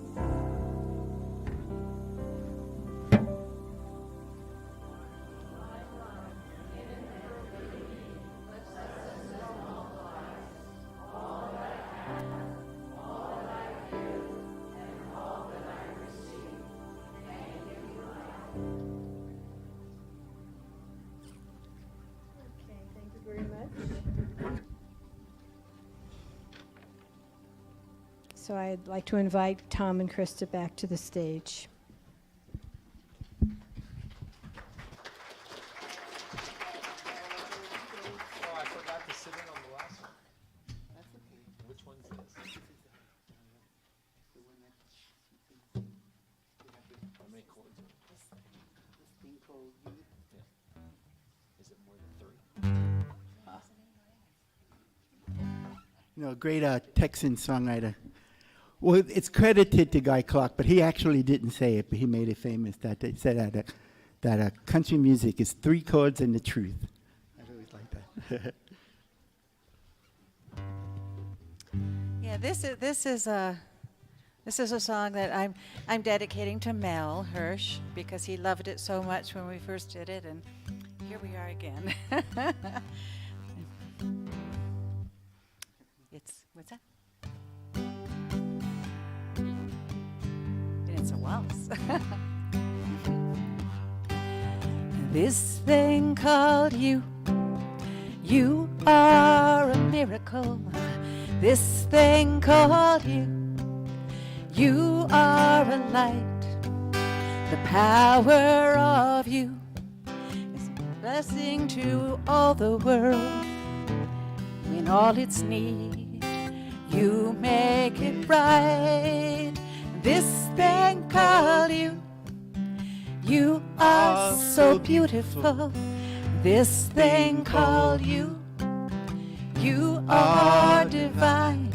Okay, thank you very much. So I'd like to invite Tom and Krista back to the stage. Oh, I forgot to sit in on the last one. That's okay. Which one's this? How many chords are there? Yeah. Is it more than 3? Great Texan songwriter. Well, it's credited to Guy Clark, but he actually didn't say it, but he made it famous. That he said that country music is 3 chords and the truth. I always like that. Yeah, this is a song that I'm dedicating to Mel Hirsch because he loved it so much when we first did it, and here we are again. What's that? It's a waltz. This thing called you are a miracle. This thing called you are a light. The power of you is a blessing to all the world. In all its need, you make it right. This thing called you are so beautiful. This thing called you are divine.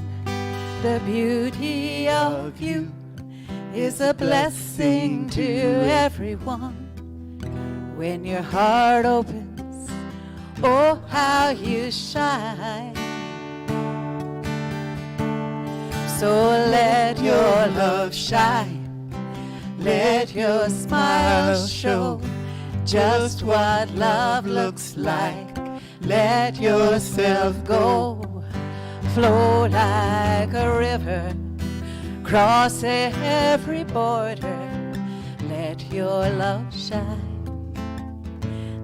The beauty of you is a blessing to everyone. When your heart opens, oh, how you shine. So let your love shine. Let your smile show just what love looks like. Let yourself go, flow like a river, cross every border. Let your love shine.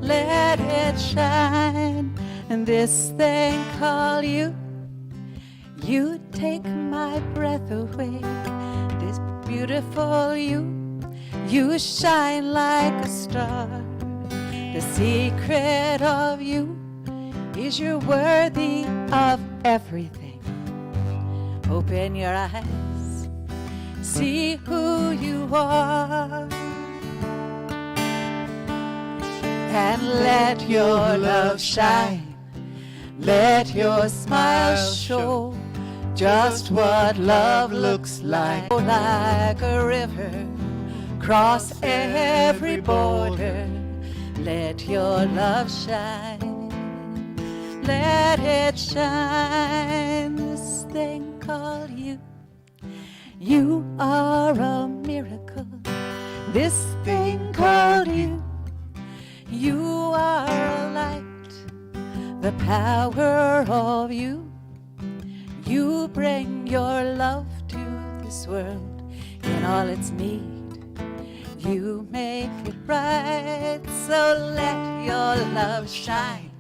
Let it shine. And this thing called you take my breath away. This beautiful you shine like a star. The secret of you is you're worthy of everything. Open your eyes, see who you are. and let your love shine. Let your smile show just what love looks like. Like a river, cross every border. Let your love shine. Let it shine. This thing called you. You are a miracle. This thing called you. You are a light. The power of you. You bring your love to this world in all its need. You make it bright, so let your love shine.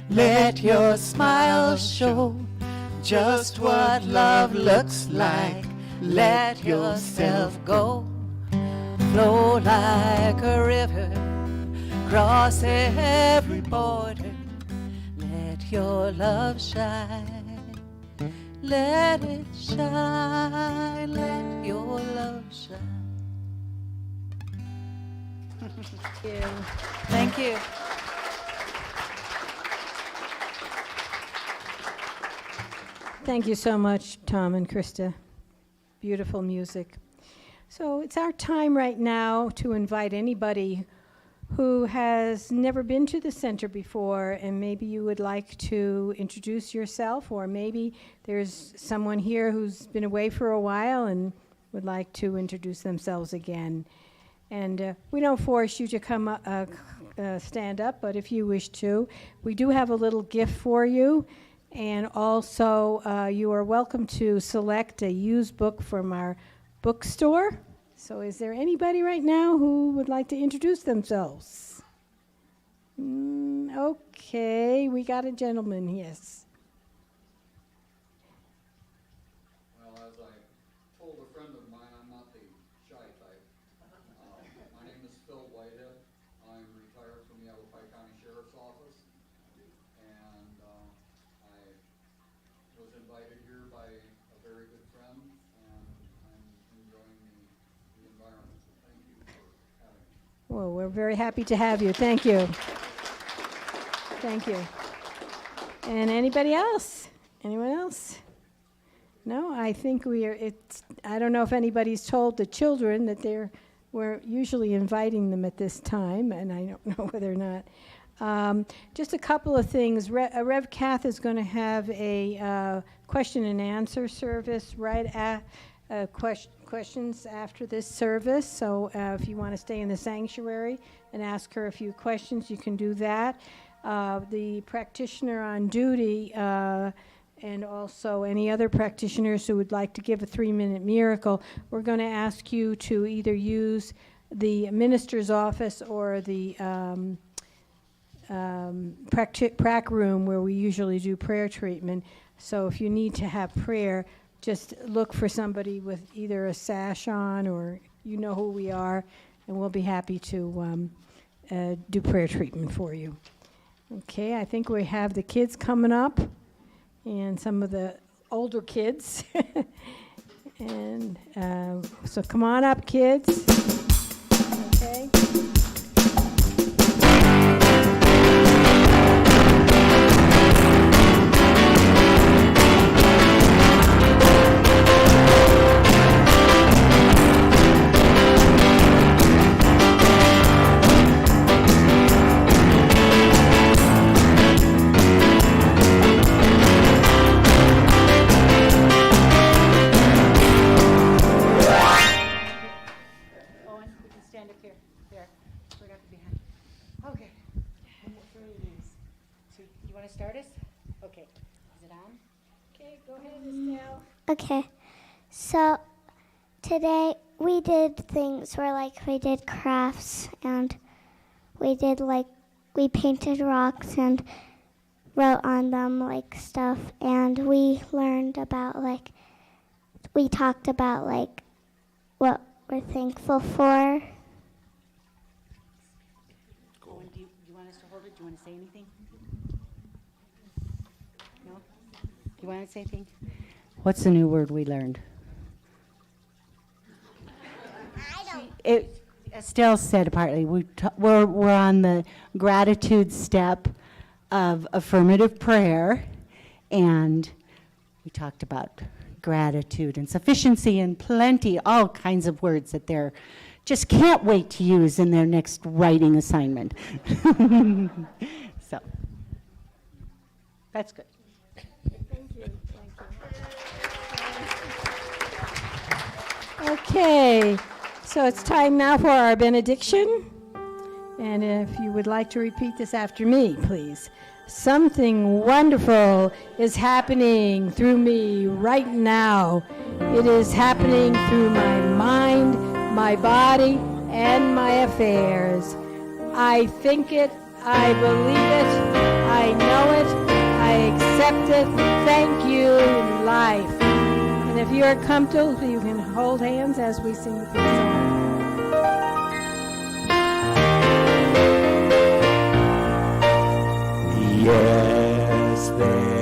Let your smile show just what love looks like. Let yourself go, flow like a river, cross every border. Let your love shine. Let it shine. Let your love shine. Thank you. Thank you so much, Tom and Krista. Beautiful music. So it's our time right now to invite anybody who has never been to the center before, and maybe you would like to introduce yourself, or maybe there's someone here who's been away for a while and would like to introduce themselves again. And we don't force you to come stand up, but if you wish to, we do have a little gift for you. And also, you are welcome to select a used book from our bookstore. So is there anybody right now who would like to introduce themselves? Okay, we got a gentleman, yes. Well, as I told a friend of mine, I'm not the shy type. My name is Phil Whitehead. I'm retired from the Yavapai County Sheriff's Office. And I was invited here by a very good friend, and I'm enjoying the environment. So thank you for having me. Well, we're very happy to have you. Thank you. Thank you. And anybody else? Anyone else? No, I think I don't know if anybody's told the children that we're usually inviting them at this time, and I don't know whether or not. Just a couple of things. Rev Kath is going to have a question and answer service right at questions after this service. So if you want to stay in the sanctuary and ask her a few questions, you can do that. The practitioner on duty and also any other practitioners who would like to give a 3-minute miracle, we're going to ask you to either use the minister's office or the prac room where we usually do prayer treatment. So if you need to have prayer, just look for somebody with either a sash on, or you know who we are, and we'll be happy to do prayer treatment for you. Okay, I think we have the kids coming up and some of the older kids. And so come on up, kids. Okay. Okay, so today we did things where we did crafts, and we painted rocks and wrote on them stuff, and we learned about we talked about what we're thankful for. Cool. Do you want us to hold it? Do you want to say anything? No? Do you want to say anything? What's the new word we learned? I don't. Estelle said partly, we're on the gratitude step of affirmative prayer, and we talked about gratitude and sufficiency and plenty, all kinds of words that they're just can't wait to use in their next writing assignment. So, that's good. Thank you. Okay, so it's time now for our benediction. And if you would like to repeat this after me, please. Something wonderful is happening through me right now. It is happening through my mind, my body, and my affairs. I think it, I believe it, I know it, I accept it. Thank you, life. And if you are comfortable, you can hold hands as we sing the theme song. Yes, there